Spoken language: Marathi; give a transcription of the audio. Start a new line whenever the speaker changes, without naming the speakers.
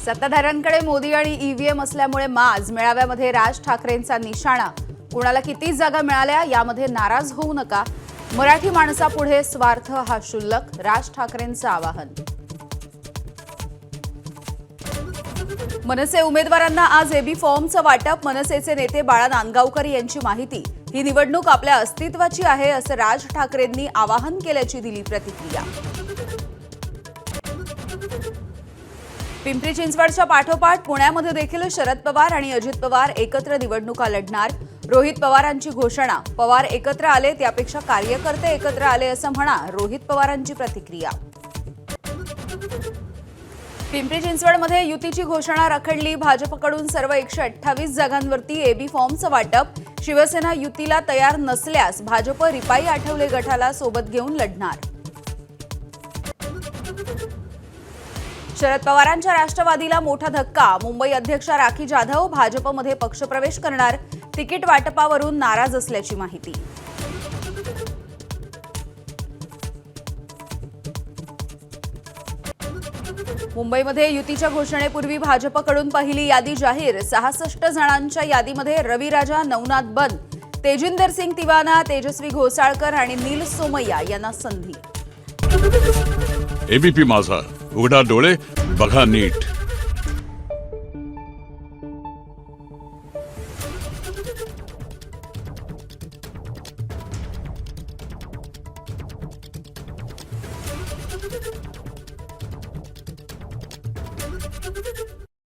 सत्ताधाऱ्यांकडे मोदी आणि ईव्हीएम असल्यामुळे माज मेळाव्यामध्ये राज ठाकरेंचा निशाणा। कुणाला किती जागा मिळाल्या यामध्ये नाराज होऊ नका, मराठी माणसापुढे स्वार्थ हा शुल्लक, राज ठाकरेंचं आवाहन। मनसे उमेदवारांना आज एबी फॉर्मचं वाटप, मनसेचे नेते बाळा नांदगावकर यांची माहिती। ही निवडणूक आपल्या अस्तित्वाची आहे असं राज ठाकरेंनी आवाहन केल्याची दिली प्रतिक्रिया। पिंपरी चिंचवडच्या पाठोपाठ पुण्यामध्ये देखील शरद पवार आणि अजित पवार एकत्र निवडणुका लढणार। रोहित पवारांची घोषणा, पवार एकत्र आले त्यापेक्षा कार्यकर्ते एकत्र आले असं म्हणा, रोहित पवारांची प्रतिक्रिया। पिंपरी चिंचवडमध्ये युतीची घोषणा रखडली, भाजपकडून सर्व 128 जागांवरती एबी फॉर्मचं वाटप। शिवसेना युतीला तयार नसल्यास भाजप रिपाई आठवले गटाला सोबत घेऊन लढणार। शरद पवारांच्या राष्ट्रवादीला मोठा धक्का, मुंबई अध्यक्षा राखी जाधव भाजपमध्ये पक्षप्रवेश करणार, तिकीट वाटपावरून नाराज असल्याची माहिती। मुंबईमध्ये युतीच्या घोषणेपूर्वी भाजपकडून पहिली यादी जाहीर, 66 जणांच्या यादीमध्ये रवी राजा, नवनाथ बन, तेजिंदर सिंग तिवाना, तेजस्वी घोसाळकर आणि नील सोमय्या यांना संधी।
एबीपी माझा, उघडा डोळे बघा नीट।